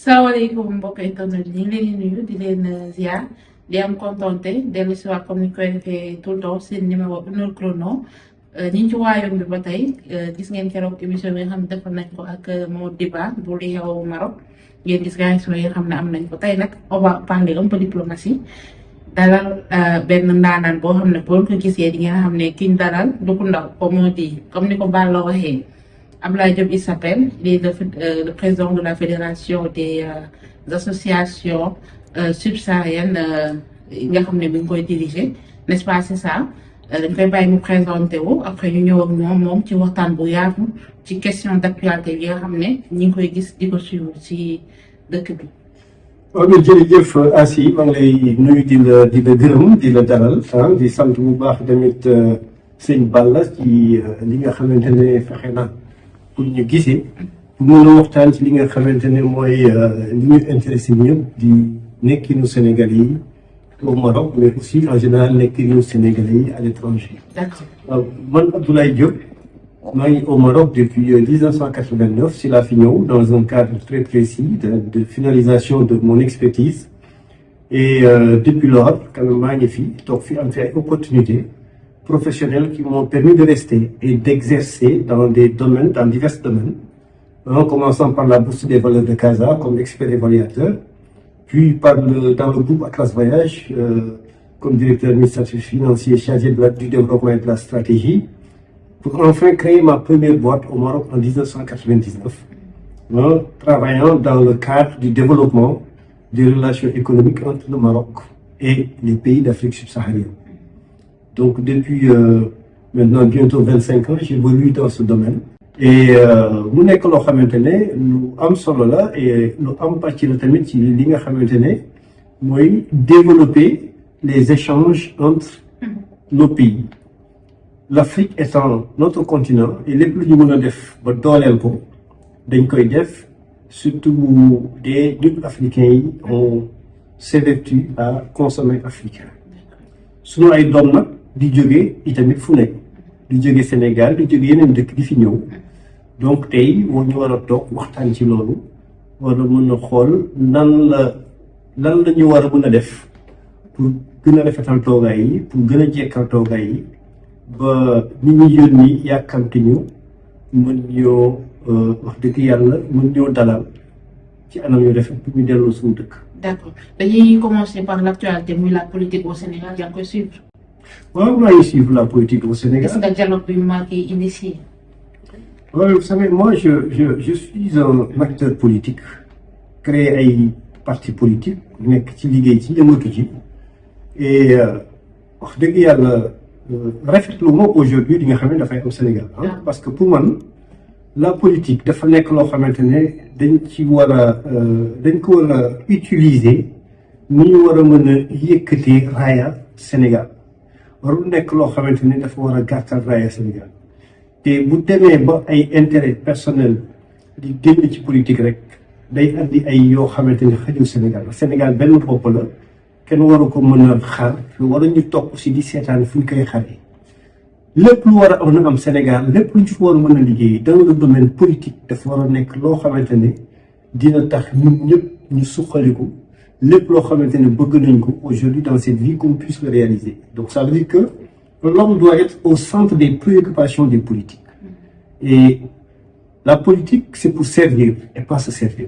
salaamaaleykum mbokk internet ñu ngi leen di nuyu di leen ziar di am contenté dellu si waat comme ni ñu koy defee tout le temps seen numéro Une Heure Chrono ñi ngi ci waayoon bi ba tey gis ngeen keroog émission bi nga xam ne defal nañ ko ak Mo Diba bu li xew Maroc ngeen gis réaction yi nga xam ne am nañ ko tey nag on va parler un peu diplomatie dalal benn ndaanaan boo xam ne boo ko gisee di ngeen xam ne ki ñu dalal du ko ndaw comme moo di comme ni ko Balla waxee. Abdoulaye Diop il s'appelle, il est le président de la Fédération des associations subsahariennes nga xam ne mi ngi koy diriger n'est-ce pas c'est ça dañ koy bàyyi mu présenté wu après ñu ñëw ak moom ci waxtaan bu yaatu ci question d'actualité yi nga xam ne ñi ngi koy gis di ko suivre ci dëkk bi. waaw jërëjëf Asi maa ngi lay nuyu di la gërëm di la dalal di sant bu baax tamit sëñ Balla ci li nga xamante ne fexe na. pour ñu gisee pour mën a waxtaan ci li nga xamante ne mooy li ñu intéressé ñëpp di nekkinu Sénégalais yi au Maroc mais aussi en général nekkinu Sénégalais yi à l'étranger. D'accord. waaw man Abdoulaye Diop maa ngi au Maroc depuis 1989 si laa fi ñëw dans un cadre très précis de finalisation de mon expertise et depuis lors quand même maa ngi fi toog fi am fi ay opportunités professionnels qui m'ont permis de rester et d'exercer dans divers domaines, en commençant par la Bourse des valeurs de Casa comme expert évaluateur, puis dans le groupe Atlas Voyage comme directeur administratif financier chargé du développement et de la stratégie, pour enfin créer ma première boîte au Maroc en 1999, travaillant dans le cadre du développement des relations économiques entre le Maroc et les pays d'Afrique subsaharienne. Donc depuis maintenant bientôt 25 ans, j'évolue dans ce domaine. Et mu nekk loo xamante ne lu am solo la et lu am pàcc la tamit ci li nga xamante ne mooy développer les échanges entre nos pays. L'Afrique étant notre continent et lépp lu ñu mën a def ba dooleel ko dañ koy def surtout bu dee ñun africains yi on s'évertue à consommer africain. Sunu ay doom nag di jóge itamit fu nekk di jóge Sénégal di jóge yeneen dëkk di fi ñëw donc tey moo ñu war a toog waxtaan ci loolu war a mën a xool lan la ñu war a mën a def pour gën a rafetal toogaay yi pour gën a jekkal toogaay yi ba nit ñi yónni yàkkamti ñu mën ñoo wax dëgg yàlla mën ñoo dalal ci anam yu rafet pour ñu delloo suñu dëkk. D'accord dañuy commencer par l'actualité muy la politique au Sénégal yaa ngi koy suivre. waaw maa ngi suivre la politique au Sénégal. Est-ce que dialogue bi maa ngi initié. Oui, vous savez, moi je suis un acteur politique créé ay parti politique nekk ci liggéey ci yëngatu ci et wax dëgg yàlla rafetlu ma aujourd'hui li nga xam ne dafay am Sénégal parce que pour man la politique dafa nekk loo xamante ne dañ ko war a utiliser ni ñu war a mën a yëkkatee raaya Sénégal warul nekk loo xamante ne dafa war a gàttal raaya Sénégal te bu demee ba ay intérêt personnel di génn ci politique rek day andi ay yoo xamante ne xajul Sénégal benn bopp la kenn waru ko mën a xaar wala ñu topp si di seetaan fu ñu koy xaree lépp lu war a am Sénégal lépp lu ñu fi war a mën a liggéey dans le domaine politique dafa war a nekk loo xamante ne dina tax ñun ñëpp ñu suqaliku lépp loo xamante ne bëgg nañ ko aujourd'hui dans cette vie qu'on puisse le réaliser. Donc ça veut dire que l'homme doit être au centre des préoccupations des politiques. Et la politique c'est pour servir et pas se servir.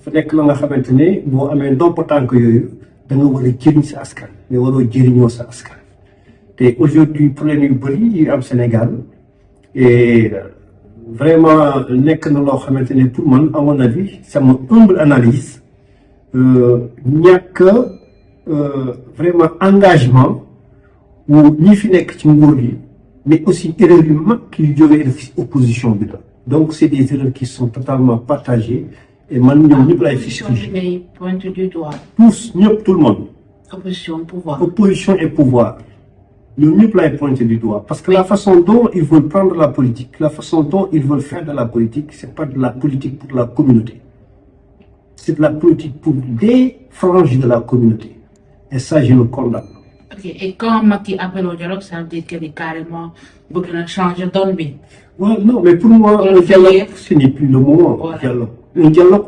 Fa nekk la nga xamante ne boo amee ndomp tànk yooyu da nga war a jëriñ sa askan mais waroo jëriñoo sa askan. te aujourd'hui problème yu bëri yu am Sénégal et vraiment nekk na loo xamante ne pour man à mon avis sama humble analyse ñàkk vraiment engagement wu ñi fi nekk ci nguur gi mais aussi erreur yu mag yu jógee def ci opposition bi la donc c'est des erreurs qui sont totalement partagées et man ñoom ñëpp lay fustigé tous ñëpp tout le monde opposition et pouvoir ñoom ñëpp lay pointer du doigt parce que la façon dont ils veulent prendre la politique la façon dont ils veulent faire de la politique c'est pas de la politique pour la communauté c'est de la politique pour des franges de la communauté et ça je le condamne. Ok, et quand Macky appelle au dialogue, ça veut dire qu'il est carrément bëgg na changer donne bi. Ouais, non, mais pour moi, le dialogue, ce n'est plus le moment. Voilà. Dialogue. un dialogue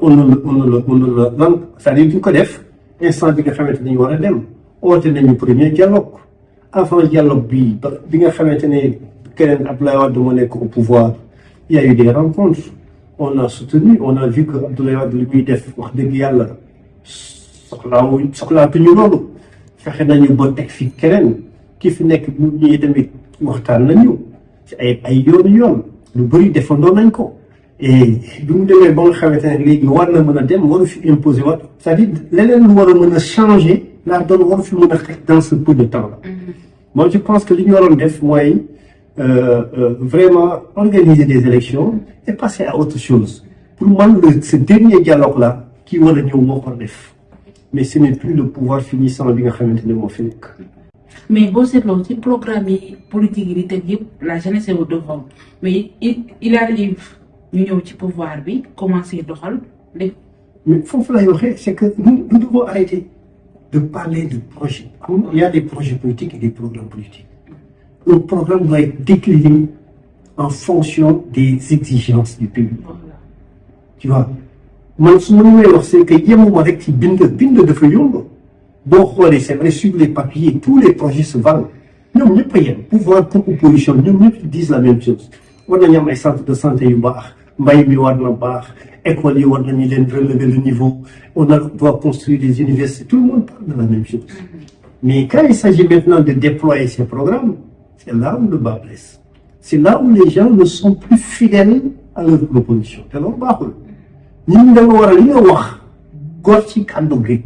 c'est-à-dire duñ ko def instant bi nga xamante ne ñu war a dem oote nañu premier dialogue avant dialogue bi nga xamante ne keneen Abdoulaye Wade moo nekk au pouvoir il y a eu des rencontres on a soutenu on a vu que Abdoulaye Wade li muy def wax dëgg yàlla soxlaatuñu loolu fexe nañu ba teg fi keneen ki fi nekk ñu ñuy tamit waxtaan nañu ci ay yoon lu bëri defandoo nañ ko et bi mu demee ba nga xamante ne léegi war na mën a dem waru fi imposer waat c'est-à-dire leneen lu war a mën a changer la donne waru fi mën a xeex dans ce peu de temps là. Moi je pense que li ñu waroon def mooy vraiment organiser des élections et passer à autre chose pour man ce dernier dialogue là ki war a ñëw moo ko def mais ce n'est plus le pouvoir finissant bi nga xamante ne moo fi nekk. mais boo seetloo ci programme yi politique yi di teg yëpp la jeunesse est au devant mais il arrive ñu ñëw ci pouvoir bi commencer doxal lépp. mais foofu lay waxee c'est que nous devons arrêter de parler de projets. Il y a des projets politiques et des programmes politiques. Un programme doit être décliné en fonction des exigences du pays. Tu vois man su ma ñëwee wax c'est que yemuma rek ci bind dafa yomb boo xoolee c'est vrai sur les papiers tous les projets se valent ñoom ñëpp a yem pouvoir comme opposition ñoom ñëpp disent la même chose war nañu am ay centre de santé yu baax mbay mi war na baax école yi war nañu leen relever le niveau on doit construire des universités tout le monde parle de la même chose mais quand il s'agit maintenant de déployer ces programmes c'est là où le bas blesse c'est là où les gens ne sont plus fidèles à leur proposition te loolu baaxul ñun da nga war a li nga wax góor ci kàddu gi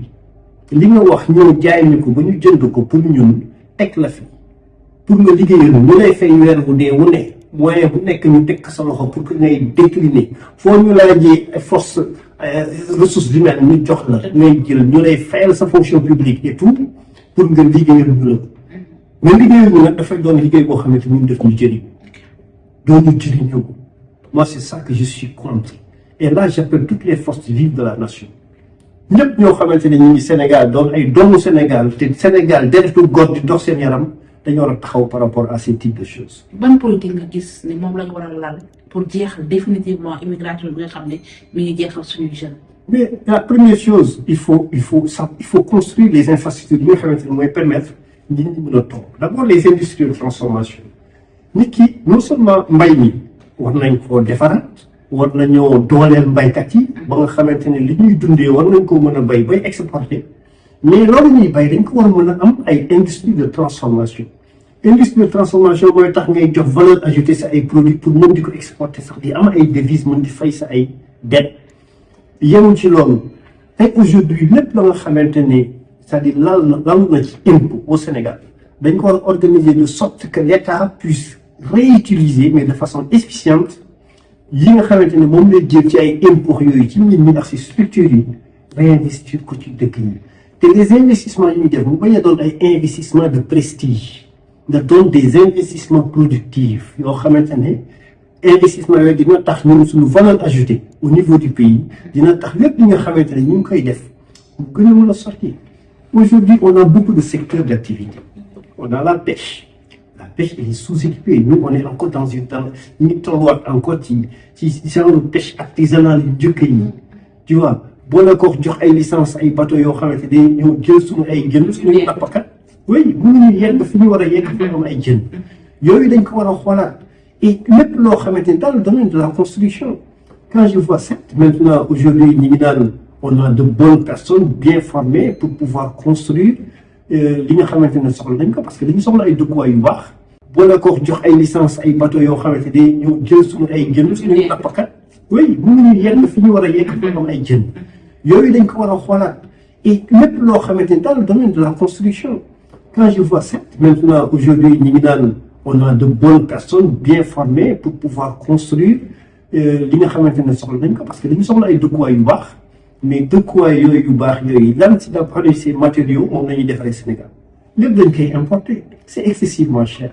li nga wax ñëw jaay ñu ko ba ñu jënd ko pour ñun teg la fi pour nga liggéeyal ñu lay fay weer bu dee wu ne moyen bu nekk ñu teg sa loxo pour que ngay décliner foo ñu laajee force ressources humaines ñu jox la ngay jël ñu lay fayal sa fonction publique et tout pour nga liggéeyal ñu la mais liggéeyal ñu nag dafay doon liggéey boo xamante ni ñu def ñu jëriñ doo ñu jëriñoo moi c'est ça que je suis contre et là j'appelle toutes les forces vives de la nation ñëpp ñoo xamante ne ñu ngi Sénégal doon ay doomu Sénégal te Sénégal deretu góor di dox seen yaram dañoo war a taxaw par rapport à ces types de choses. ban politique nga gis ne moom la ñu war a lal pour jeexal définitivement immigration bi nga xam ne mi ngi jeexal suñuy jeunes. mais la première chose il faut construire les infrastructures yi nga xamante ne mooy permettre nit ñi mën a toog d'abord les industries de transformation nit ki non seulement mbay mi war nañ koo defaraat. war nañoo dooleel mbaykat yi ba nga xamante ne li ñuy dundee war nañ ko mën a bay exporter mais loolu ñuy bay dañ ko war a mën a am ay industrie de transformation mooy tax ngay jox valeur ajoutée sa ay produits pour mën di ko exporter sax di am ay devises mën di fay sa ay dettes yemul ci loolu tey aujourd'hui lépp la nga xamante ne c'est-à-dire lal na ci impôt au Sénégal dañ ko war a organiser de sorte que l'État puisse réutiliser mais de façon efficiente yi nga xamante ne moom lay jël ci ay impôts yooyu ci nit ñi ak ci structures yi réinvestir ko ci dëkk yi te les investissements yi ñu def mu bañ a doon ay investissements de prestige nga doon des investissements productifs yoo xamante ne investissement yooyu dina tax ñun suñu valeur ajoutée au niveau du pays dina tax lépp li nga xamante ne ñu ngi koy def mu gën a mën a sortir aujourd'hui on a beaucoup de secteurs d'activité on a la pêche elle est sous-équipée. Nous, on est encore dans une temps, ñu tolluwaat encore ci genre pêche artisanale yu njëkk yi tu vois boo la ko jox ay licence ay bateau yoo xamante ne ñëw jël suñu ay jën suñuy nappkat oui mënuñu yegg fi ñu war a yegg fi am ay jën yooyu dañ ko war a xoolaat et lépp loo xamante ne dans le domaine de la construction quand je vois ça maintenant aujourd'hui ñi ngi naan on a de bonnes personnes bien formées pour pouvoir construire li nga xamante ne soxla nañ ko parce que dañu soxla ay dëkkuwaay yu baax boo la ko jox ay licence ay bateau yoo xamante ne ñëw jël suñu ay jën suñuy nappkat oui mënuñu yegg fi ñu war a yegg fi am ay jën yooyu dañ ko war a xoolaat et lépp loo xamante ne dans le domaine de la construction quand je vois ça maintenant aujourd'hui ñi ngi naan on a de bonnes personnes bien formées pour pouvoir construire li nga xamante ne soxla nañ ko parce que dañu soxla ay dëkkuwaay yu baax mais dëkkuwaay yooyu yu baax yooyu lan ci d'après ces matériaux moom la ñuy defaree Sénégal lépp dañ koy importer c'est excessivement cher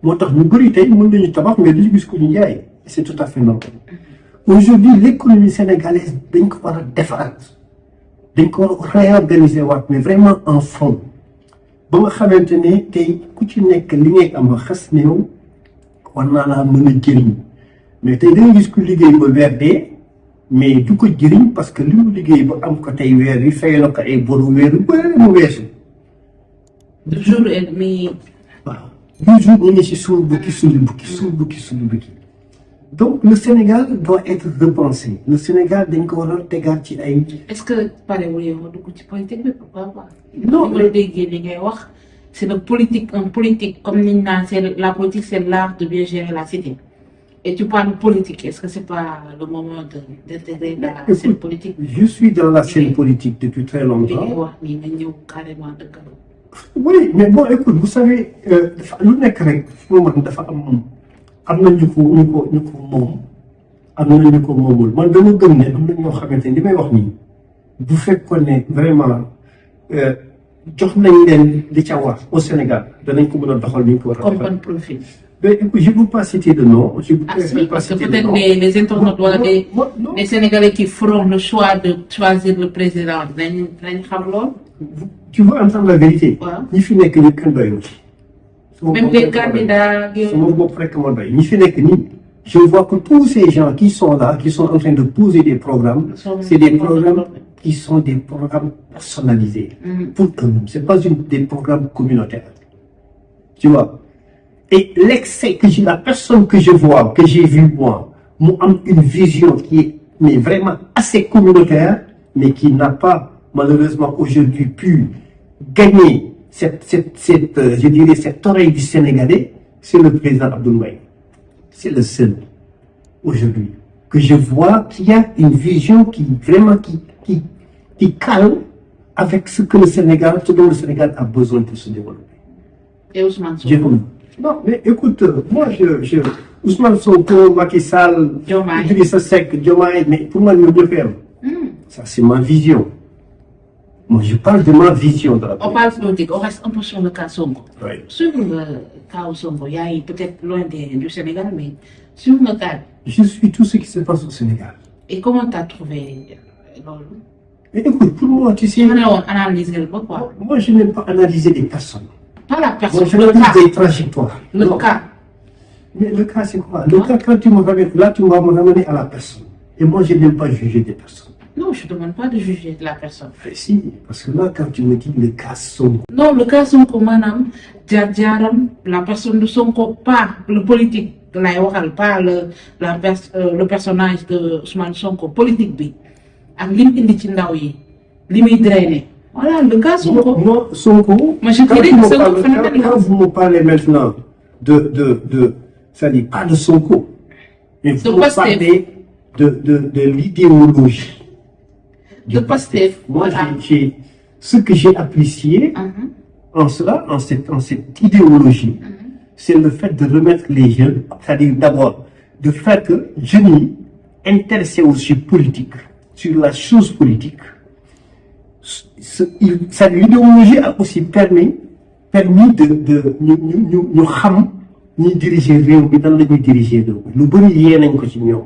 moo tax ñu bëri tey mën nañu tabax mais duñu gis ko ñu jaay c'est tout à fait normal aujourd'hui l'économie sénégalaise dañ ko war a defaraat dañ ko war a réorganiser waat mais vraiment en fond ba nga xamante ne tey ku ci nekk li ngay am xas néew war naa laa mën a jëriñ mais tey da nga gis ku liggéey ba weer dee mais du ko jëriñ parce que li mu liggéey ba am ko tey weer wi fay la ko ay boru weer yu bëri mu weesu. toujours mi. waaw toujours ñu ngi si suul bukki suul bukki suul bukki suul bukki. donc le Sénégal doit être repensé le Sénégal dañ ko war a tegaat ci ay. est-ce que pare wu yow dugg ci politique bi pourquoi pas. non li ma déggee li ngay wax c'est le politique un politique comme ni ñu naan c'est la politique c'est l'art de bien gérer la cité. Et tu parles politique, est-ce que c'est pas le moment d'intégrer la scène politique? Je suis dans la scène politique depuis très longtemps. Oui, mais bon, écoute, vous savez, lu nekk rek fu mu dafa am na ñu ko moom am na ñu ko moomul man dama gëm ne am na ñoo xamante ni li may wax nii bu fekkoon ne vraiment jox nañ leen li ca war au Sénégal danañ ko mën a doxal ni ñu ko war a doxal. Comme bon profil. Mais écoute, je ne veux pas citer de nom. Parce que peut-être les internautes wala les Sénégalais qui feront le choix de choisir le président dinañ xam lool. Tu veux entendre la vérité? ñi fi nekk ñi kenn doyul ci. Même les candidats. sama bopp rek moo doy ñi fi nekk nii. Je vois que tous ces gens qui sont là, qui sont en train de poser des programmes, c'est des programmes qui sont des programmes personnalisés pour eux-mêmes. C'est pas des programmes communautaires. Tu vois? Et l'excès que la personne que je vois, que j'ai vu moi, a une vision qui est mais vraiment assez communautaire, mais qui n'a pas malheureusement aujourd'hui pu gagner je dirais cette oreille du Sénégalais, c'est le président Abdoul Mbaye. C'est le seul aujourd'hui que je vois qui a une vision qui vraiment qui cale avec ce que ce dont le Sénégal a besoin pour se développer. Et Ousmane Sonko. Non, mais écoute, moi, Ousmane Sonko, Macky Sall, Idrissa Seck, Diomaye, mais pour moi, nous devons faire. Ça, c'est ma vision. Moi, je parle de ma vision de la politique. On parle politique, on reste un peu sur le cas Sonko. Oui. Sur le cas Sonko, il y a peut-être loin du Sénégal, mais sur le cas. Je suis tout ce qui se passe au Sénégal. Et comment tu as trouvé l'ordre? Mais écoute, pour moi, tu sais. Analyser le quoi? Moi, je n'aime pas analyser des personnes. Pas la personne, moi, je analyse des trajectoires. Le cas. Mais le cas, c'est quoi? Le cas, quand tu me ramènes, là, tu vas me ramener à la personne. Et moi, je n'aime pas juger des personnes. Non, je ne te demande pas de juger de la personne. Mais si, parce que là, quand tu me dis le cas Sonko. Non, le cas Sonko, madame, la personne de Sonko, pas le politique, pas le personnage de Ousmane Sonko, politique, bi. Avec l'im drainé. Voilà, le cas Sonko. Moi, Sonko, moi, je dirais que Sonko, quand vous me parlez maintenant ça dit pas de Sonko, mais vous me parlez de l'idéologie. De Pastef. Moi, ce que j'ai apprécié en cela, en cette idéologie, c'est le fait de remettre les jeunes, c'est-à-dire d'abord, de faire que jeunes intéressés aussi politique, sur la chose politique. L'idéologie a aussi permis de nous diriger diriger lu bëri yee nañ ko ci ñoom.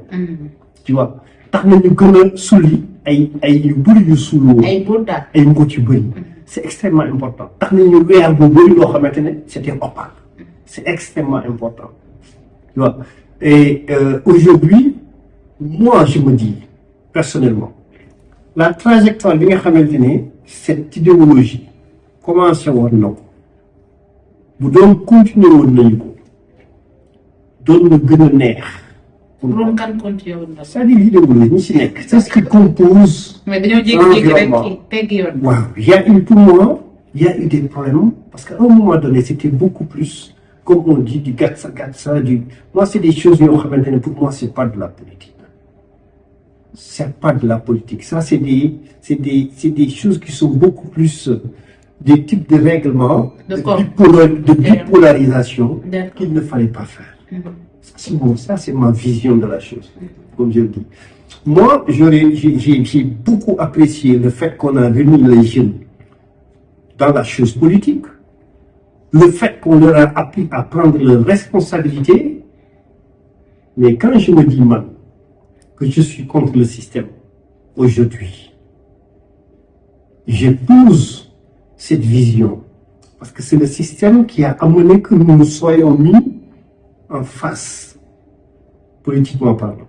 Tu vois tax na ñu gën a sulli ay yu bëri yu suuloo. ay mbóot yu bëri. C'est extrêmement important tax na ñu weer bu bëri loo xamante ne c'était opaque. C'est extrêmement important. Tu vois et aujourd'hui moi je me dis personnellement la trajectoire bi nga xamante ne cette idéologie commencé woon na ko bu doon continuer woon nañu ko doon na gën a neex. c'est-à-dire l'idéologie ñi si nekk c'est ce qui compose. mais dañoo jékki-jékki rek tegg yoon. waaw il y a eu pour moi il y a eu des problèmes parce qu'à un moment donné c'était beaucoup plus comme on dit du gatsa moi c'est des choses yoo xamante ne pour moi c'est pas de la politique. C'est pas de la politique. Ça, c'est des choses qui sont beaucoup plus des types de règlements de bipolarisation qu'il ne fallait pas faire. Ça, c'est ma vision de la chose, comme je le dis. Moi, j'ai beaucoup apprécié le fait qu'on a remis les jeunes dans la chose politique, le fait qu'on leur a appris à prendre leurs responsabilités. Mais quand je me dis, man, que je suis contre le système aujourd'hui. J'épouse cette vision parce que c'est le système qui a amené que nous nous soyons mis en face, politiquement parlant.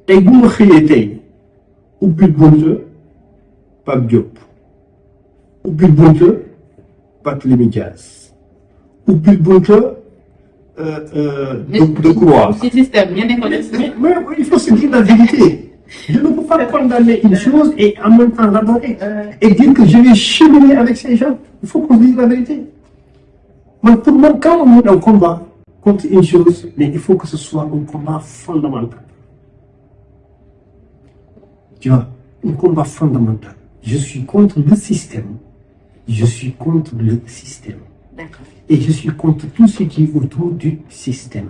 tey bu ma xëyee tey ubbil bunta Pape Diop ubbil bunta Barthélémy Dias ubbil bunta de Croix. ci système ñu ne ko mais il faut se dire la vérité. Je ne peux pas condamner une chose et en même temps l'adorer et dire que je vais cheminer avec ces gens. Il faut qu'on dise la vérité. Mais pour moi, quand on met un combat contre une chose, mais il faut que ce soit un combat fondamental. Tu vois, un combat fondamental. Je suis contre le système. Je suis contre le système. D'accord. Et je suis contre tout ce qui est autour du système.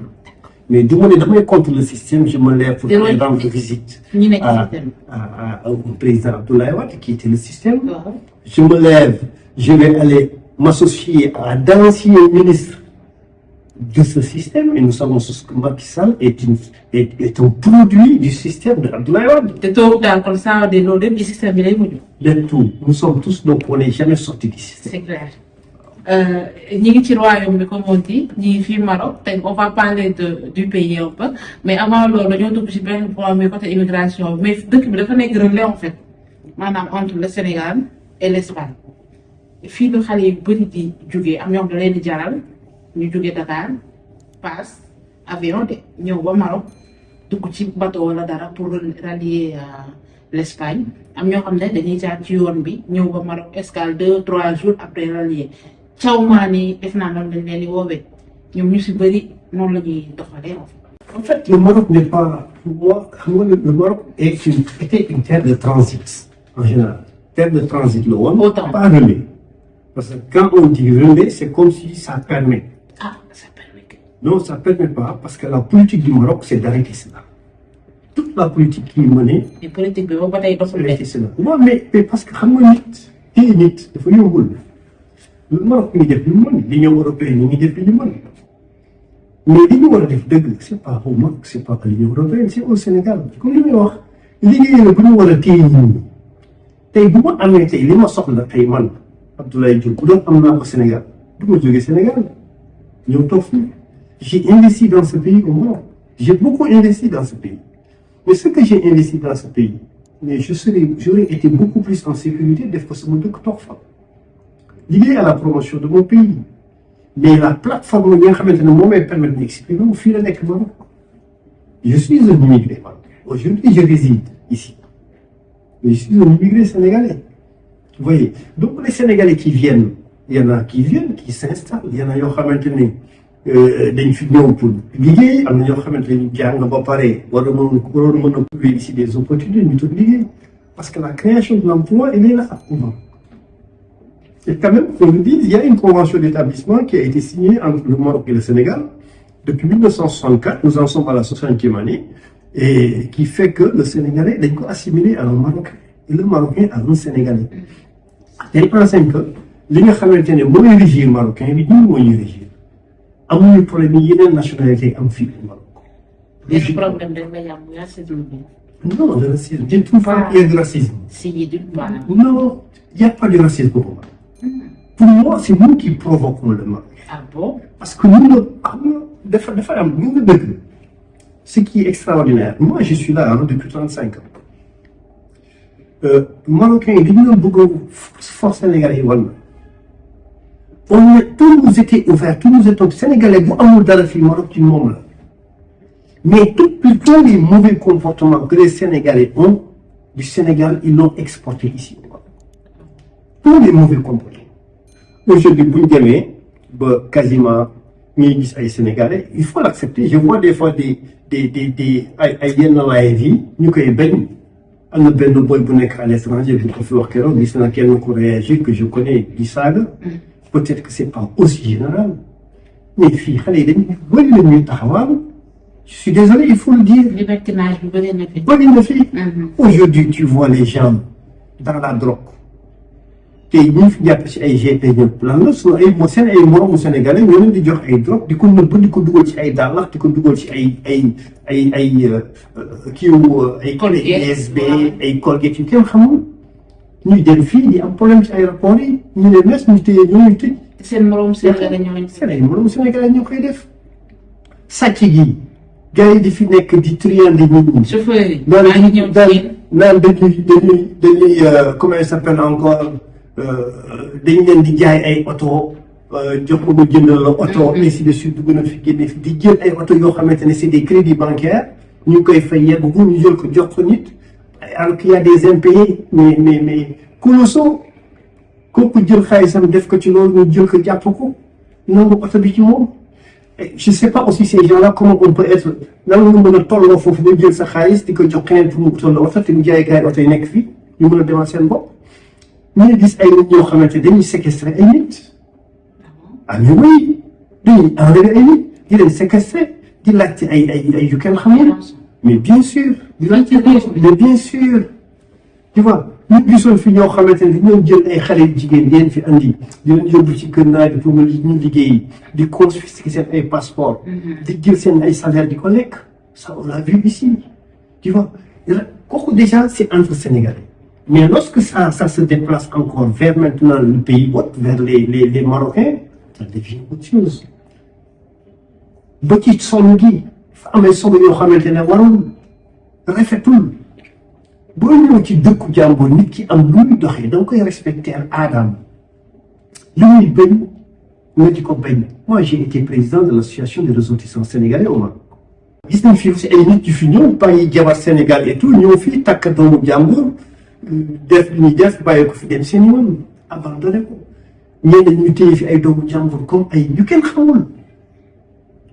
Mais du moment où contre le système, je me lève pour aller rendre visite à un président Abdoulaye Wade qui était le système. Je me lève, je vais aller m'associer à d'anciens ministres de ce système. Et nous savons que Macky Sall est un produit du système de Abdoulaye Wade. De tout dans comme ça, de l'eau du système, il est venu. De tout. Nous sommes tous, donc on n'est jamais sortis du système. C'est clair. Ñi ngi ci royaume bi comme on dit ñi ngi fii Maroc te on va parler du pays un peu mais avant loolu dañoo dugg ci benn point muy côté immigration mais dëkk bi dafa nekk relais en fait maanaam entre le Sénégal et l'Espagne fii lu xale yu bëri di jógee am ñoo xam ne leen di jaral ñu jógee Dakar passe avion de ñëw ba Maroc dugg ci bateau wala dara pour rallier l'Espagne am ñoo xam ne dañuy jaar ci yoon bi ñëw ba Maroc escale 2-3 jours après rallier cawmaan yi def naa noonu lañ leen di woowee ñoom ñu si bëri noonu la ñuy doxalee en fait le Maroc n'est pas pour moi le Maroc était une terre de transit en général terre de transit la woon pas relais parce que quand on dit relais c'est comme si ça permet ça permet non ça permet pas parce que la politique du Maroc c'est d'arrêter cela toute la politique qui est menée mais politique bi boobu ba tey doxul arrêter cela waaw mais parce que xam nga nit téye nit dafa yombul le Maroc mi ngi def li mu mën l'Union européenne ñi ngi def li ñu mën mais li ñu war a def dëgg c'est pas au Maroc c'est pas à l'Union européenne c'est au Sénégal comme li may wax liggéey la bu ñu war a téye nit ñi tey bu ma amee tey li ma soxla tey man Abdoulaye Diop bu doon am naa ko Sénégal du ma jógee Sénégal ñëw toog fii j'ai investi dans ce pays au Maroc j'ai beaucoup investi dans ce pays mais ce que j'ai investi dans ce pays mais j'aurais été beaucoup plus en sécurité def ko sama dëkk toog fa lié à la promotion de mon pays mais la plateforme bi nga xamante ne moom may permettre d'exprimer wu fii la nekk Maroc je suis un immigré marocain aujourd'hui je réside ici mais je suis un immigré sénégalais vous voyez donc les Sénégalais qui viennent il y en a qui viennent qui s'installent il y en a yoo xamante ne dañ fi ñëw pour liggéey am na ñoo xamante ne jàng ba pare waroon mën a trouver ici des opportunités ñu toog liggéey parce que la création de l'emploi elle est là actuellement. Et quand même, qu'on le dise, il y a une convention d'établissement qui a été signée entre le Maroc et le Sénégal. Depuis 1964, nous en sommes à la 60e année, et qui fait que le Sénégalais est assimilé à un Marocain, et le Marocain à un Sénégalais. Et en 5 ans, li nga xamante ne mooy régime marocain bi ñun moo ñuy régime amuñu problème yi yeneen nationalité am fii au Maroc. Le problème de racisme. Non, le racisme. Je ne trouve pas qu'il y ait de racisme. Si, non, il n'y a pas de racisme pour moi. Pour moi, c'est nous qui provoquons le mal. Ah bon? Parce que nous, ce qui est extraordinaire, moi je suis là depuis 35 ans. Marocains, force sénégalais, tous nous étaient ouverts, tous nous étions sénégalais, vous amour dans le Maroc du monde. Mais tous les mauvais comportements que les Sénégalais ont, du Sénégal, ils l'ont exporté ici. Tous les mauvais comportements. Aujourd'hui, quasiment, les Sénégalais, il faut l'accepter. Je vois des fois des vie, nous qui am na benn boy bu nekk à l'étranger bu ko fi wax keroog gis naa kenn ku réagir que je connais di saaga peut-être que c'est pas aussi général mais fii xale yi dañu bëri na ñuy taxawal je suis désolé il faut le dire libertinage bi bëri na fi aujourd'hui tu vois les gens dans la drogue tey ñu fi jàpp ci ay GP ñëpp lan la su ay seen ay moromu sénégalais ñoo leen di jox ay drogue di ko nëbb di ko dugal ci ay daalax di ko dugal ci ay SB ay Colgate yu kenn xamul ñuy dem fii di am problème ci aéroport yi ñu ne mes ñu téye ñooñu tëj seen moromu sénégalais ñoo seen ay moromu sénégalais ñoo koy def sàcc gi gars yi di fi nekk di triande nit ñi. chauffeur yi. naan maa ngi ñëw ci yéen naan dañuy comment il s'appelle encore dañ leen di jaay ay oto jox ko mu jëndal la oto. ainsi de suite dugg na fi génne fi di jël ay oto yoo xamante ne c'est des crédits bancaires ñu ngi koy fay yegg bu ñu jël ko jox ko nit alors qu'il y a des impayés mais colossaux kooku jël xaalisam def ko ci loolu ñu jël ko jàpp ko nangu oto bi ci moom. Je sais pas aussi ces gens-là comment on peut être nan nga mën a tolloo foofu ba jël sa xaalis di ko jox keneen pour mu tolloo oto te mu jaay gars yi oto yi nekk fii ñu mën a demal seen bopp. ñu ngi gis ay nit ñoo xamante dañuy séquestrer ay nit. ah mais oui dañuy enlever ay nit di leen séquestrer di laajte ay yu kenn xamul. mais bien sûr. di laajte mais bien sûr. tu vois ñu gisoon fi ñoo xamante ne dañu jël ay xale yu jigéen di leen fi andi di leen yóbbu ci kër naa di pour ñu liggéey di confisquer seen ay passeport di jël seen ay salaire di ko lekk ça on l'a vu ici tu vois kooku déjà c'est entre Sénégalais mais lorsque ça se déplace encore vers maintenant le pays hôte vers les Marocains ça devient autre chose ba ci solo gi fa amee solo yoo xamante ne warul rafetul. boo ñëw ci dëkku jàmbur nit ki am lu muy doxee da nga koy respecter ak aadaam li muy bañ nga di ko bañ. moi j'ai été président de l'association des ressortissants sénégalais au Maroc. gis nañ fi aussi ay nit yu fi ñëw bàyyi jabar Sénégal et tout ñëw fii takk doomu jàmbur def li ñuy def bàyyi ko fi dem seen yoon abandonné ko ñeneen ñu téye fi ay doomu jàmbur comme ay yu kenn xamul.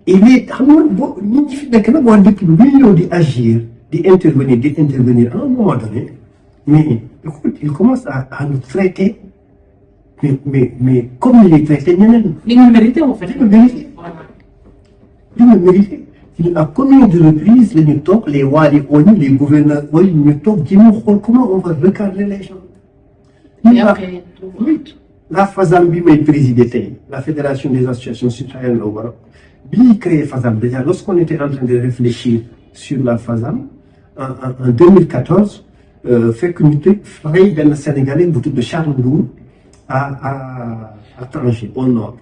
et mais xam nga boo nit ñi fi nekk nag waa dëkk bi bu ñëw di agir. di intervenir à un moment donné mais écoute il commence à nous traiter mais comme il est traité ñeneen. li nga mérité wu fa. li nga mérité à combien de reprises la ñu toog les waali oñu les gouverneurs oñu ñu toog ji mu xool comment on va recadrer les gens. la FASAM bi may présider tey la fédération des associations citoyennes au Maroc bi ñuy créé FASAM déjà lorsqu'on était en train de réfléchir sur la FASAM en 2014 fekk ñu rey benn Sénégalais bu tudd Charles Ndour à Tanger au nord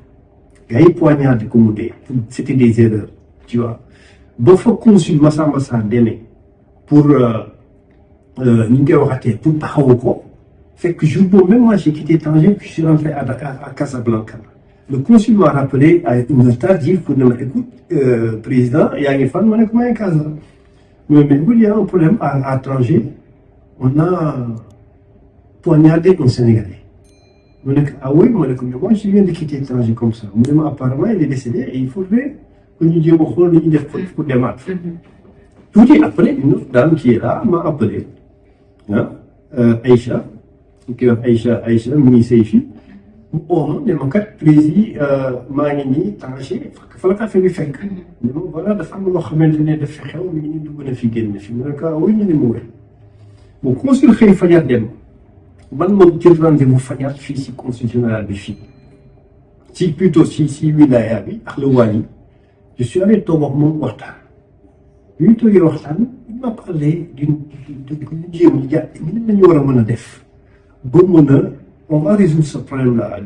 gars yi poignardé ko mu dee c'était des erreurs tu vois ba fa consul Massamba Sarr demee pour ñu ngi koy waxatee pour taxawu ko fekk jour boobu même moi j'ai quitté Tanger puis je suis rentré à Dakar à Casablanca le consul m'a rappelé à une heure tardive pour ne ma écoute président yaa ngi fan ma ne ko maa ngi Casa mais il y a un problème à Tanger on a poignardé un Sénégalais mu ne ko ah oui ma ne ko mais moi je viens de quitter Tanger comme ça mu ne ma apparemment il est décédé et il faudrait que ñu jéem a xool lu ñuy def pour demaat. Tuuti après une autre dame qui est là m'a appelé Aïcha ki wax Aïcha mu ngi sëy fii mu oo ma ne ma kat président maa ngi nii Tanger fa la affaire bi fekk. mais moom voilà dafa am loo xamante ne daf fi xew mi ngi nii dugg na fi génn fi mu ne ko oui ñu ne mu wér bon consul xëy fajar dem man moom jël rendez-vous fajar fii si consul général bi fii si plutôt si wilaya bi ak le wali je suis allé toog ak moom waxtaan bi ñu toogee waxtaan il m'a parlé d'une jéem a jàpp ni la ñu war a mën a def ba mën a on va résoudre ce problème-là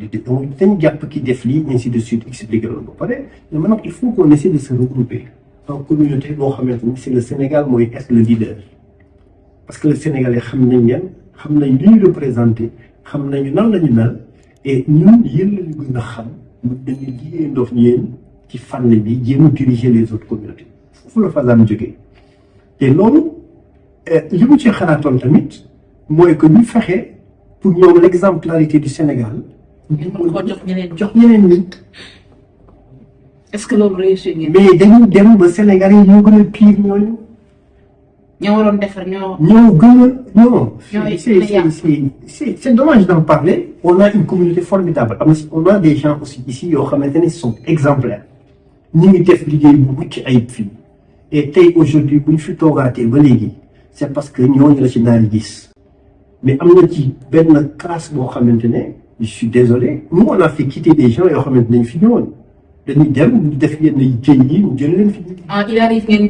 dañu jàpp ki def lii ainsi de suite expliqué loolu ba pare mais maintenant il faut qu'on essaie de se regrouper en communauté boo xamante ni c'est le Sénégal mooy être le leader parce que le Sénégalais xam nañ leen xam nañ li ñu représenté xam nañu nan la ñu mel et ñun yéen la ñu gën a xam dañuy liggéey ndox yéen ci fànn bi jéem a diriger les autres communautés foofu la FASAM jógee te loolu li mu ci xalaatoon tamit mooy que ñu fexe pour ñoom l'exemplarité du Sénégal. jox ñeneen ñi. est-ce que loolu réussir ngeen. mais dañu dem ba Sénégal yi ñoo gën a pire ñooñu. ñoo waroon defar ñoo. ñoo gën a non. c'est dommage d'en parler. on a une communauté formidable on a des gens aussi ici yoo xamante ne sont exemplaires. ñu ngi def liggéey bu mucc ayib fii. et tey aujourd'hui bu ñu fi toogaatee ba léegi c'est parce que ñooñu la ci naar yi gis. mais am na ci benn classe boo xamante ne je suis désolé nous on a fait quitter des gens yoo xamante ne fi ñëwoon dañuy dem def yenn jën yi ñu jël leen fi. ah il arrive ngeen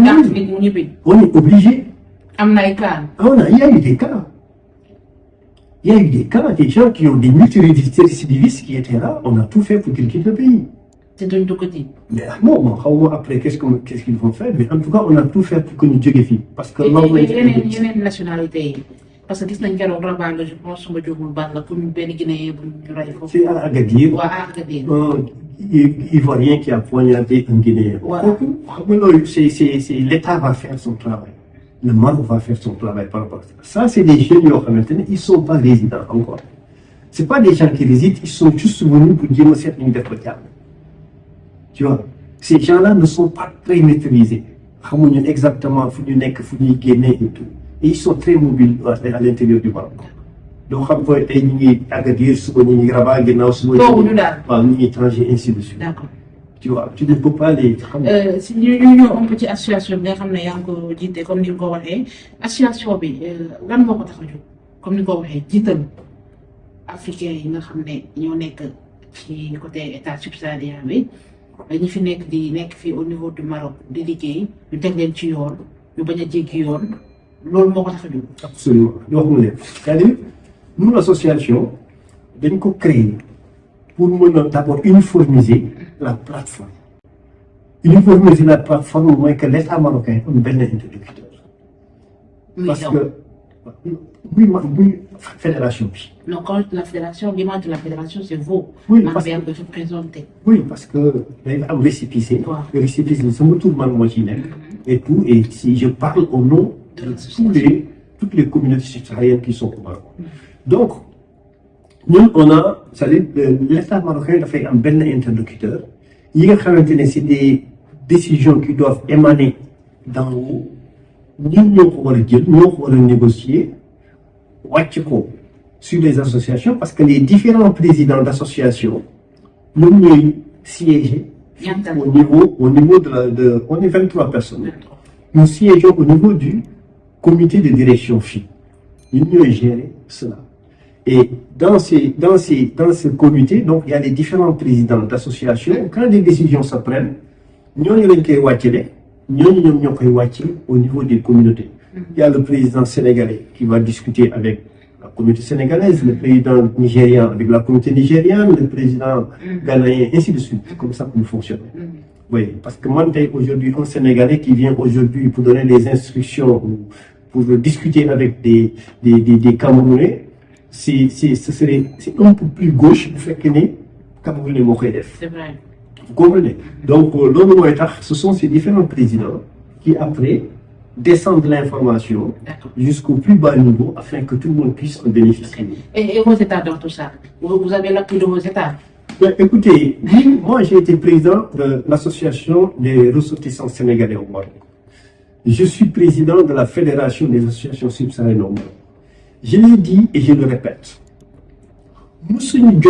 dàq nit mu ñibbi. on est obligé. am na ay cas. il y a eu des cas. il y a eu des cas des gens qui ont des multirécidivistes qui étaient là on a tout fait pour qu'ils quittent le pays C'est duñ dugg ci. Mais bon, après, qu'est-ce qu'ils vont faire? Mais en tout cas, on a tout fait pour que nous jóge parce que yeneen nationalité yi parce que gis nañ keroog Rabat nga je pense suma jógul baax la pour ñu benn Guinéen bu ñu rey foofu. c'est à Agadir. waa Agadir. Ivoirien qui a poignardé un Guinéen. C'est l'État va faire son travail. Le Maroc va faire son travail par rapport à ça. Ça, c'est des jeunes qui ils ne sont pas résidents encore. Ce pas des gens qui résident, ils sont juste venus pour dire que une dette. Tu vois, ces gens-là ne sont pas très maîtrisés. Ils savent exactement où ils sont, où ils sont et tout. Et ils sont très mobiles à l'intérieur du Maroc. Donc, xam nga tey ñu ngi Agadir suba ñu ngi Rabat ginnaaw suba. waaw ñu ngi Tanger ainsi de suite. D'accord. Tu vois, tu ne peux pas les xam. si ñu ñëw un peu ci association bi nga xam ne yaa ngi ko jiite comme ni nga ko waxee association bi lan moo ko tax a jóg comme ni nga ko waxee jiital africain yi nga xam ne ñoo nekk ci côté état subsaharien bi ñi fi nekk di nekk fii au niveau du Maroc di liggéey ñu teg leen ci yoon ñu bañ a jéggi yoon loolu moo ko tax a jóg. Absolument yoo xam ne c'est-à-dire nous l'association dañ ko créer pour mën a d'abord uniformiser la plateforme. Uniformiser la plateforme mooy que l'État marocain am benn interlocuteur. parce que muy fédération bi. non quand la fédération l'image de la fédération c'est vous. oui parce que vous représentez. oui parce que day am récépissé. le récépissé sama tur man moo ci nekk. et tout et si je parle au nom de toutes les communautés subsahariennes qui sont au Maroc. Donc ñun on a c'est-à-dire l'État marocain dafay am benn interlocuteur yi nga xamante ne c'est des décisions qui doivent émaner d'en haut ñun ñoo ko war a jël ñoo ko war a négocier wàcc ko sur les associations parce que les différents présidents d'associations ñoom ñooy siéger au niveau de on est 23 personnes nous siégeons au niveau du comité de direction FI ñun ñooy gérer cela. Et dans ce comité, donc, il y a les différents présidents d'associations. Quand des décisions se prennent, nous au niveau des communautés. Il y a le président sénégalais qui va discuter avec la communauté sénégalaise, le président nigérien avec la communauté nigériane, le président ghanéen, ainsi de suite. C'est comme ça que nous fonctionnons. Oui, parce que moi, aujourd'hui, un Sénégalais qui vient aujourd'hui pour donner des instructions, pour discuter avec des Camerounais, c'est un peu plus gauche bu fekkee ne Cameroun moo koy def. C'est vrai. Vous comprenez? Donc loolu mooy tax ce sont ces différents présidents qui après descendent l'information jusqu'au plus bas niveau afin que tout le monde puisse en bénéficier. Et vos États dans tout ça? Vous avez l'appui de vos États? Écoutez, moi j'ai été président de l'association des ressortissants sénégalais au Maroc. Je suis président de la fédération des associations subsahariennes au Maroc. Je l'ai dit et je le répète. Nous sommes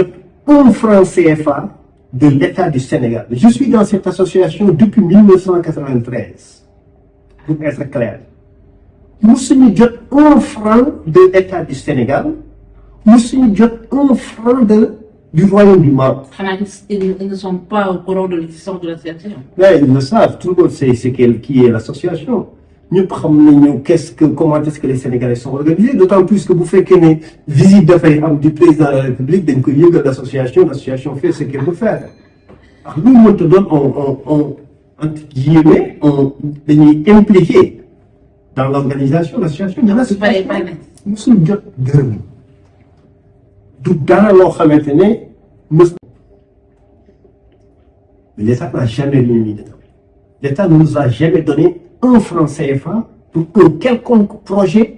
un franc CFA de l'État du Sénégal. Je suis dans cette association depuis 1993, pour être clair. Nous sommes un franc de l'État du Sénégal. Nous sommes un franc du Royaume du Maroc. Ils ne sont pas au courant de l'existence de l'association. Mais ils le savent. Tout le monde sait qui est l'association. Comment est-ce que les Sénégalais sont organisés, d'autant plus que vous faites une visite d'affaires du président de la République, donc il y a l'association fait ce qu'elle veut faire. Alors nous, maintenant, entre guillemets, on est impliqués dans l'organisation de l'association. Nous sommes deux. Dans l'État n'a jamais mis dedans. L'État ne nous a jamais donné un franc CFA pour un quelconque projet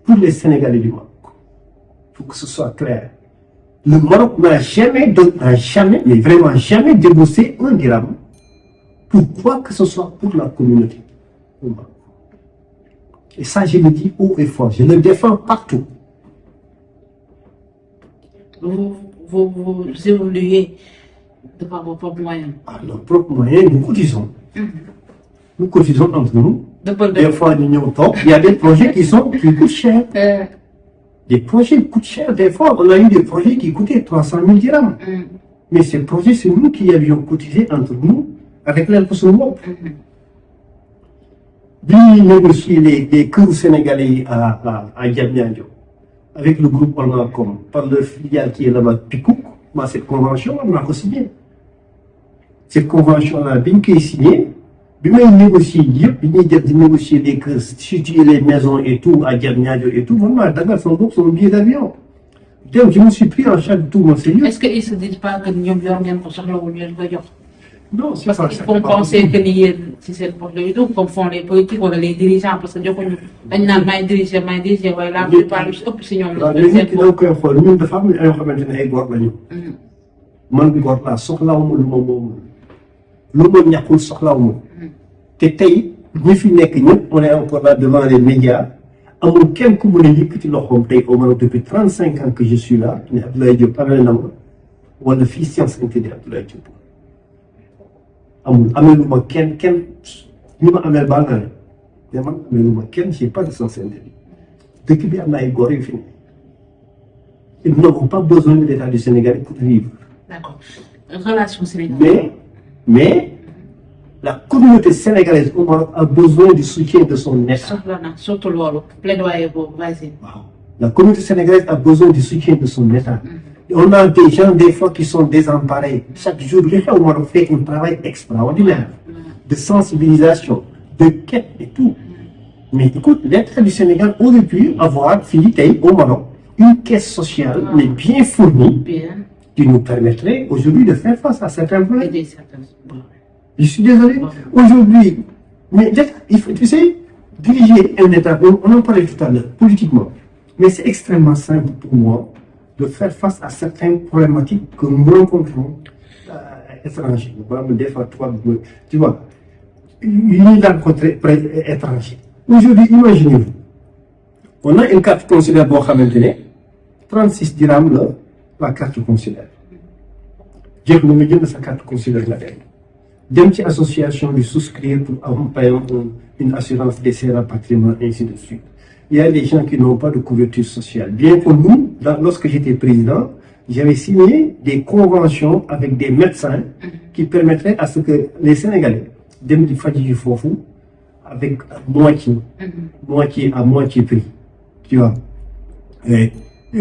pour les Sénégalais du Maroc. Il faut que ce soit clair. Le Maroc n'a jamais, mais vraiment jamais déboursé un dirham pour quoi que ce soit pour la communauté au Maroc. Et ça, je le dis haut et fort. Je le défends partout. Vous évoluez de par vos propres moyens. À nos propres moyens, nous cotisons. Nous cotisons entre nous. Des fois, il y a des projets qui coûtent cher. Des projets qui coûtent cher. Des fois, on a eu des projets qui coûtaient 300 000 dirhams. Mais ces projets, c'est nous qui avions cotisé entre nous avec l'Alpha-Soumou. Bien négocier les cours sénégalais à Diamniadio avec le groupe Olmacom par leur filiale qui est là-bas, Picouk. Cette convention, on a aussi bien. cette convention-là bi ñu koy signé bi may négocier yëpp bi ñuy def di négocier les kër situer les maisons et tout à Diamniadio et tout vraiment dagal sama bopp sama billet d'avion donc je me suis pris en charge tout mon sérieux. Est-ce que ils se disent pas que ñoom yor ngeen ko soxlawul ñu leen koy jox. non c'est parce pas qu'ils ça. font penser que ni yéen ci seen poche la ñu dugg comme font les politiques wala les dirigeants parce que joxuñu dañ naan may diriger waaye la plupart lu si ëpp si ñoom waaw la. léegi nit ki da nga koy xool ñun dafa am ay yoo xamante ne ay góor lañu. man góor laa soxlawuma lu ma moom lu ma ñàkkul soxlawuma. te tey ñi fi nekk ñëpp on est encore là devant les médias amul kenn ku mën a yëkkati loxoom tey au moins depuis 35 ans que je suis là ne Abdoulaye Diop amee na ma wala fii Sciences Interdit Abdoulaye Diop amee lu ma kenn ñi ma ameel baal na leen mais man amee lu ma kenn j'ai pas de Sciences Interdit dëkk bi am na ay góor yu fi ne ils n'ont pas besoin de l'État du Sénégal pour vivre. D'accord. Relation Sénégal. Mais la communauté sénégalaise au Maroc a besoin du soutien de son État. soxla na surtout loolu plaidoyer boobu vas-y. Wow. La communauté sénégalaise a besoin du soutien de son État. On a des gens des fois qui sont désemparés. Chaque jour, les gens au Maroc fait un travail extraordinaire de sensibilisation, de quête et tout. Mais écoute, l'État du Sénégal aurait pu avoir fini au Maroc une caisse sociale mais bien fournie. Bien. Qui nous permettrait aujourd'hui de faire face à certains problèmes. Aider certains. Je suis désolé. Aujourd'hui, mais il faut, tu sais, diriger un État, on en parlait tout à l'heure, politiquement, mais c'est extrêmement simple pour moi de faire face à certaines problématiques que nous rencontrons étrangers. Des fois, tu vois, ils rencontrent étrangers. Aujourd'hui, imaginez-vous, on a une carte consulaire pour maintenant, 36 dirhams la carte consulaire. J'ai que sa carte consulaire la dem ci association bi souscrire pour payer une assurance décès rapatriement ainsi de suite. Il y a des gens qui n'ont pas de couverture sociale. Bien que nous, lorsque j'étais président, j'avais signé des conventions avec des médecins qui permettraient à ce que les Sénégalais dem di faji ji foofu avec moitié à moitié prix. Tu vois. Et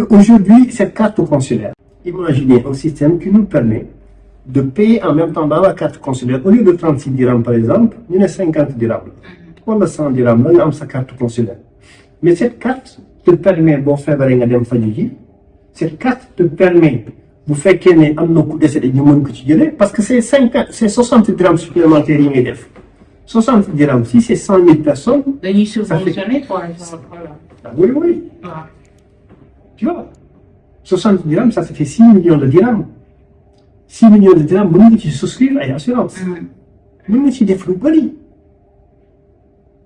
aujourd'hui, cette carte consulaire, imaginez un système qui nous permet de payer en même temps dans la carte consulaire, au lieu de 36 dirhams par exemple, il y a 50 dirhams. Ou 100 dirhams, là, on a sa carte consulaire. Mais cette carte te permet, bon, faire un fadji, cette carte te permet, vous faites qu'il y ait un coup d'essai de parce que c'est 60 dirhams supplémentaires immédiats. 60 dirhams, si c'est 100 000 personnes, ça fait... Oui. Ah. Tu vois, 60 dirhams, ça fait 6 millions de dirhams. 6 millions de dirhams, vous pouvez souscrire à l'assurance. Vous pouvez des fruits polis.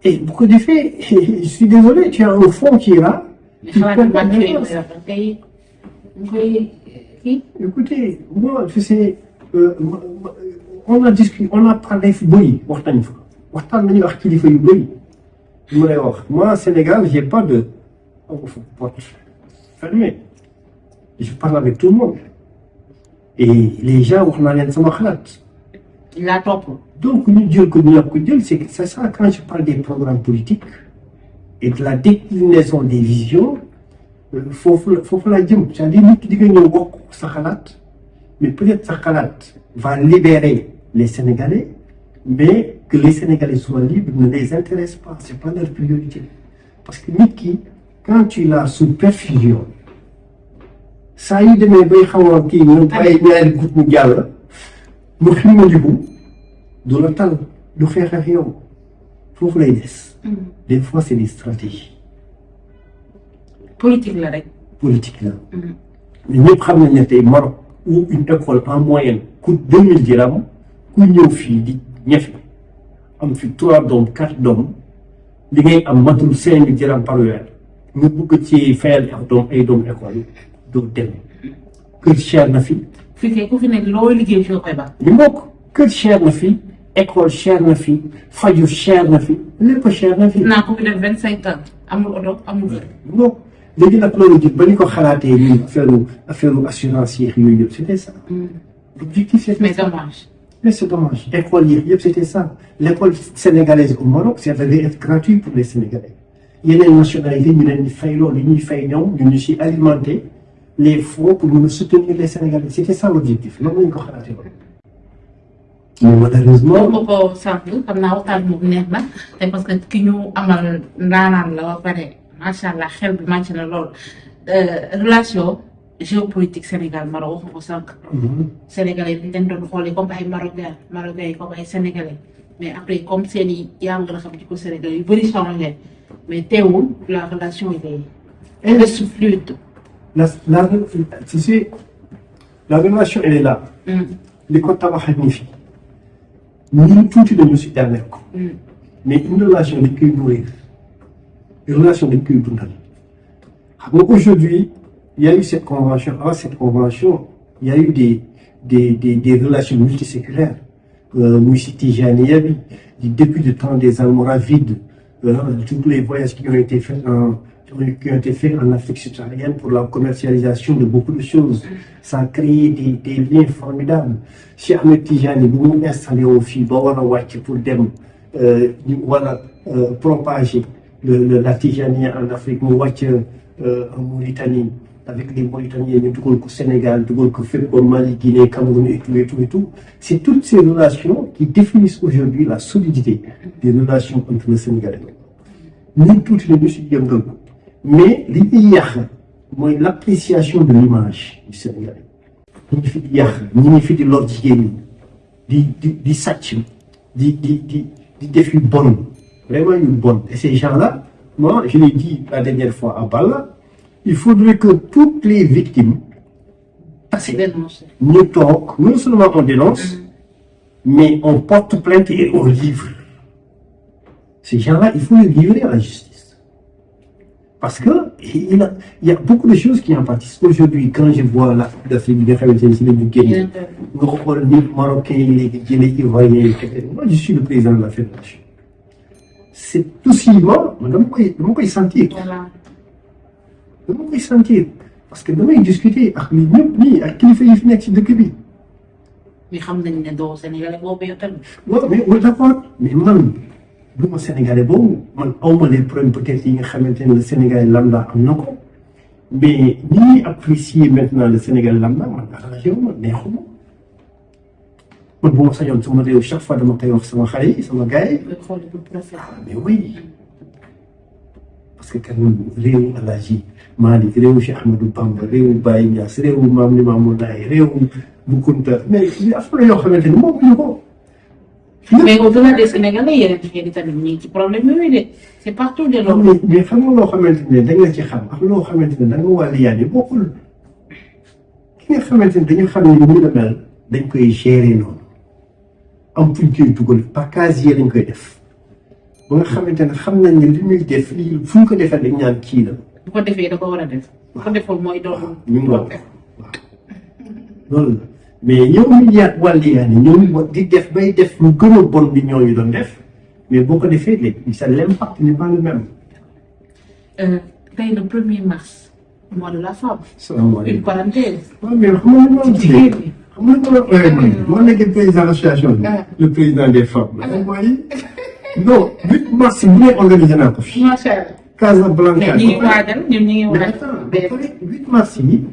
Et beaucoup de faits, je suis désolé, tu as un fonds qui est là. Écoutez, moi, je sais, on a discuté, on a parlé de boli, moi, au Sénégal, j'ai pas de porte fermée. Je parle avec tout le monde. Et les gens, on a la top. Donc, c'est ça quand je parle des programmes politiques et de la déclinaison des visions, faut la dire. C'est-à-dire mais peut-être Sakhalat va libérer les Sénégalais, mais que les Sénégalais soient libres ne les intéresse pas. Ce n'est pas leur priorité. Parce que Niki, quand tu l'as sous perfusion, ça y est, de mes béchants qui n'ont pas aimé le coup de gueule, nous filmons du bout, de l'automne, nous faisons rien. Pour les des fois, c'est des stratégies. Politique là. Politique là. Mais nous prenons une Maroc où une école en moyenne coûte 2000 dirhams, où nous filles, on fait 3 dômes, 4 dômes, nous avons 5 dirhams par heure. Nous pouvons faire un dôme école. Kër cher na fi. fii ku fi nekk loo liggéey fii koy baax. li mbokk kër cher na fi école cher na fi faju cher na fi lépp cher na fi. naa ko fi def 25 ans amul oto amul. mbokk léegi nag loolu jël ba ñu ko xalaatee ñun affaire assurance yeex yooyu yëpp c'était ça. l'objectif c'était ça. Mais c'est dommage. École yeex yëpp c'était ça. L'école sénégalaise au Maroc ça devait être gratuit pour les Sénégalais. yeneen nationalité ñu leen di fay loolu ñuy fay ñoom ñu si alimenter les fonds pour nous soutenir les Sénégalais. C'était ça l'objectif. Non, mais malheureusement wax nga ko sànq xam naa waxtaan boobu neex na te parce que ki ñu amal ndaanaan la ba pare macha allah xel bi màcc na lool relation géopolitique Sénégal Maroc wax nga ko sànq. Sénégalais bi dañ doon xoolee comme ay Marocains yi comme ay Sénégalais mais après comme seen i yaa ngi xam ci ko Sénégalais yu bëri changé mais teewul la relation elle reste fluide. tu sais la relation elle est là. li ko tabaxal ni fi ñun tuuti nañu si dernier ko. mais une relation dañ koy nourrir une relation dañ koy dundal xam nga aujourd'hui il y a eu cette convention avant cette convention il y a eu des relations multiséculaires muy si Tijaniya bi depuis le temps des Almoravides tous les voyages qui ont été faits en Afrique subsaharienne pour la commercialisation de beaucoup de choses. Ça a créé des liens formidables. Cheikh Ahmed Tijani bu mu installé wu fii ba war a wàcc pour dem ñu war a propager la Tijaniya en Afrique mu wàcc en Mauritanie avec les Mauritaniens ñu dugal ko Sénégal dugal ko fépp au Mali, Guinée, Cameroun et tout. C'est toutes ces relations qui définissent aujourd'hui la solidité des relations entre le Sénégal et nous. Ñun tuuti la ñu si yëngal ko mais li ñuy yàq mooy l'appréciation de l'image du Sénégal. ñu ngi fi di yàq ñu ngi fi di lor jigéen ñi di sàcc di def yu bon vraiment yu bon et ces gens-là moi je l'ai dit la dernière fois à Balla il faudrait que toutes les victimes ñu toog non seulement on dénonce mais on porte plainte et on livre ces gens-là il faut les livrer à la justice. Parce que il y a beaucoup de choses qui en pâtissent. Aujourd'hui, quand je vois l'Afrique d'Afrique, nga xamante ne si la ñu génn nga xool ni Marocains yi léegi jëlee Ivoiriens yi moi je suis le président de la fédération. C'est aussi moi dama koy sentir. dama koy sentir parce que damay discuter ak ñi ñëpp ñii ak kilifa yi fi nekk ci dëkk bi. mais xam nañ ne doo Sénégalais boobu yow tamit. waaw mais d'accord mais man. du ma Sénégalais boobu man awma les problèmes peut-être yi nga xamante ne le Sénégalais lambda am na ko mais ñi ñuy apprécier maintenant le Sénégalais lambda man arrangé wu ma neexuma man bu ma sañoon sama réew chaque fois dama koy wax sama xale yi sama gars yi. mais oui parce que kan réewu Alaaji Maalik réewu Cheikh Ahmadou Bamba réewu Baye Niass réewu Maam Limaamu Laay réewu Bu Kunta mais affaire yoo xamante ne moomuñu ko. mais au-delà des Sénégalais yéen a tamit ñu ngi ci problème yooyu de c'est partout de loolu. mais xam nga loo xamante ne dañ la ci xam ak loo xamante ne da nga wàllu yaani bokkul ki nga xamante ne dañu xam ne ni mu la mel dañ koy gérer noonu am fuñ koy dugal par casier lañ koy def ba nga xamante ne xam nañ ne li muy def lii fu ñu ko defee dañ ñaan kii la. bu ko defee da ko war a def. bu ko deful mooy doon. waaw loolu la. mais yow mi yaat wàllu yaani ñoom di def bay def lu gën a bon bi ñooñu doon def mais boo ko defee léegi ça l'impact n'est pas le même. tey le 1er mars mois de la femme. salaamaaleykum une parenthèse. waaw mais xam nga lu ma jigéen ñi. xam nga lu ma nekk président association bi. le président des femmes. non 8 mars bu ne organisé naa ko fi. macha allah. Casablanca. mais ñu ngi waajal ñun ñu ngi waajal. 8 mars yi.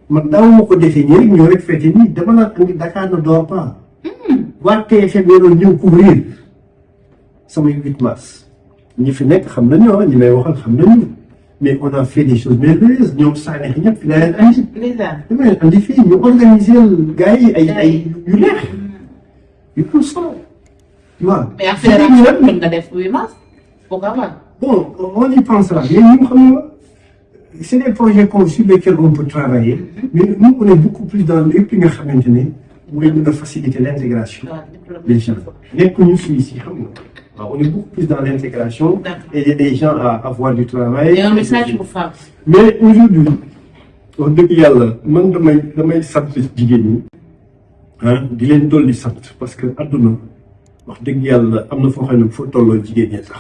man daaw ma ko defee nii rek ñëw rek fete nii dama naan andi Dakar ne dort pas. waa TFM yoroon ñëw couvrir samay 8 mars. ñi fi nekk xam nañu ñi may waxal xam nañu mais on a fait des choses merveilleuses ñoom saa neex ñëpp fi la leen andi. dama leen andi fii ñu organiser gars yi ay yu neex. yu am solo. waaw mais affaire yi mën nga def 8 mars pourquoi pas. bon on y pensera mais ñun xam nga. C'est des projets sur lesquels on peut travailler, mais nous, on est beaucoup plus dans les plus grands maintenus, où on doit faciliter l'intégration des gens. Les connus ici, on est beaucoup plus dans l'intégration et aider les gens à avoir du travail. Et un message pour femmes. Mais aujourd'hui, on dit qu'il y a là, man damay sant jigéen ñi, di leen dolli sant parce que àdduna wax dëgg yàlla am na foo xam ne foo tolloo jigéen ñi sax.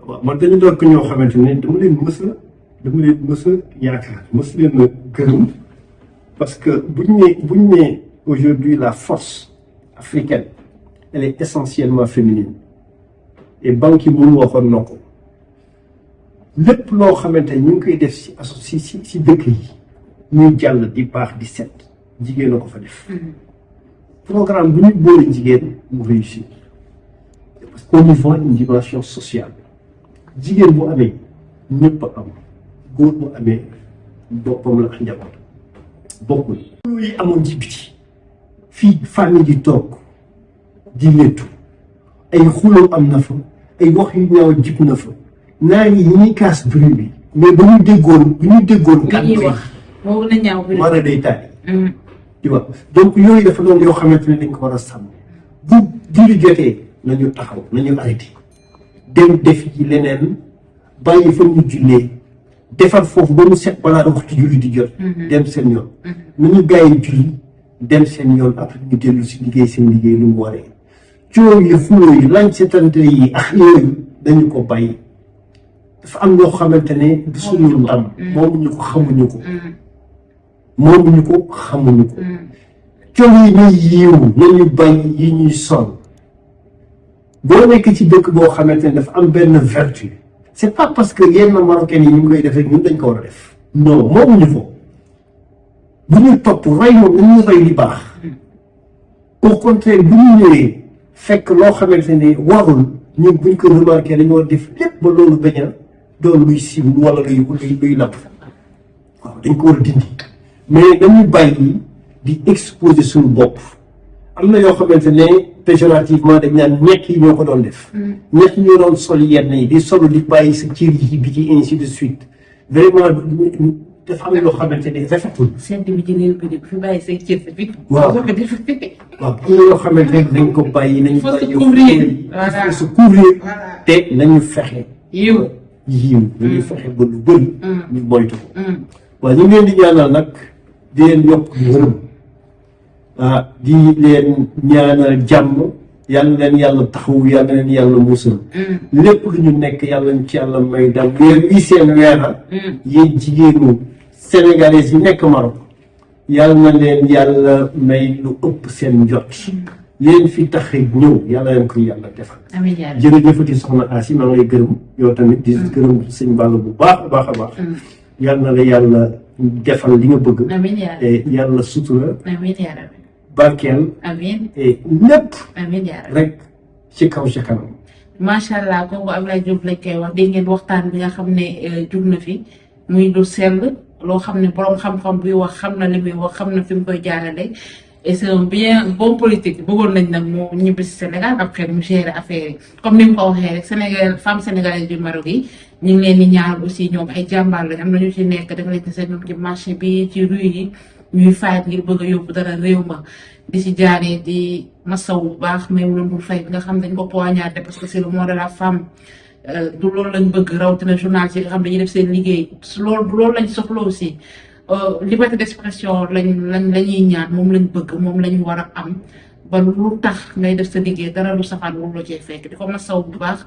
waaw man dañu doon ko ñoo xamante ne dama leen mës a yaakaar mës leen a gërëm parce que bu ñu nee aujourd'hui la force africaine elle est essentiellement féminine et Ban Ki-moon waxoon na ko lépp loo xamante ne ñu ngi koy def si dëkk yi ñuy jàll di baax di set jigéen a ko fa def programme bu ñu boole jigéen mu réussir parce qu'on y voit une dimension sociale jigéen bu amee ñëpp a am góor bu amee boppam la ak njaboot bokkul. loolu yi amoon ci biti fii famille di toog di léttu ay xuloo am na fa ay wax yu ñaaw jib na fa naa yi ñuy kaas bruit bi mais bu ñu déggoon kan li ñuy wax moo gën a ñaaw bi mara day taay tu vois donc yooyu dafa doon yoo xamante ne dañ ko war a sàmm bu julli jotee nañu taxaw nañu arrêté dem def ci leneen bàyyi fa ñu jullee defar foofu ba mu set balaa waxtu julli di jot dem seen yoon nañu gaayi julli dem seen yoon après ñu dellu si liggéey seen liggéey lu mu waree coow yi xuloo yi lañ setante yi ak yooyu dañu ko bàyyi dafa am ñoo xamante ne du suñu ndam moomuñu ko xamuñu ko coow yi ñuy yiiw nañu bàyyi yi ñuy sol boo nekk ci dëkk boo xamante ne dafa am benn vertu c'est pas parce que yenn marocains yi ñu ngi koy def rek ñun dañ ko war a def non moomuñu ko bu ñu topp roy moom dañuy roy li baax au contraire bu ñu ñëwee fekk loo xamante ne warul ñun buñ ko remarqué dañu war def lépp ba loolu bañ a doon luy sim wala luy napp waaw dañ ko war a dindi mais dañuy bàyyi di exposer suñu bopp am na yoo xamante ne péjorativement dañ naan ñekk yi ñoo ko doon def ñekk ñoo doon sol yenn yi di solo di bàyyi sa cër yi bi ci ainsi de suite vraiment dafa am loo xamante ne rafetul. sedd bi ci réew bi fi bàyyi say cër bi. waaw am na yoo xamante ne dañ ko bàyyi nañu bàyyi il faut se couvrir te nañu fexe yiw nañu fexe ba lu bëri ñu moytu ko waaw ñu ngi leen di ñaanal nag di leen yokk ngërëm di leen ñaanal jàmm yàlla leen yàlla taxawu yàlla leen yàlla musal lépp lu ñu nekk yàlla ñu ci yàlla may dam weer bii seen weera yéen jigéenu sénégalais yi nekk Maroc yàlla na leen yàlla may lu ëpp seen njot leen fi tax ñëw yàlla leen ko yàlla defal jërëjëfati soxna Asi maa ngi lay gërëm yow tamit di gërëm sëñ Balla bu baax a baax a baax yàlla na la yàlla defal li nga bëgg te yàlla sutura barkeel lépp rek ci kaw ci kanam macha allah kooku Ablaye Diop lañ koy wax dégg ngeen waxtaan bi nga xam ne jug na fi muy lu sell loo xam ne borom xam-xam buy wax xam na li muy wax xam na fi mu koy jaarale et c'est un bien bon politique bëggoon nañ nag mu ñibbi si Sénégal après mu gérer affaire yi comme ni mu ko waxee rek Sénégal femme sénégalaise du Maroc yi ñu ngi leen di ñaar aussi ñoom ay jàmbaar lañ am na ñu ci nekk dafa leen seen ñoom ci marché bi ci rue yi ñuy fayat ngir bëgg a yóbbu dara réew ma di si jaaree di masaw bu baax mais mu doon fay nga xam dañ ko poignardé parce que c'est le mot de la femme du loolu lañ bëgg rawatina journaliste yi nga xam dañuy def seen liggéey loolu lañ soxla aussi liberté d'expression lañuy ñaan moom lañ bëgg moom lañ war a am ba lu tax ngay def sa liggéey dara lu safaan moom la cee fekk di ko masaw bu baax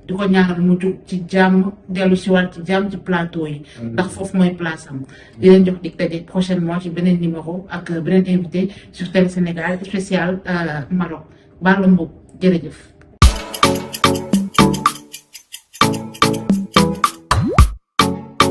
di ko ñaanal mu jug ci jàmm dellu si waat ci jàmm ci plateau yi ndax foofu mooy place am di leen jox dig daje prochainement ci beneen numéro ak beneen invité sur Télé Sénégal spécial Maroc Balla Mboup jërëjëf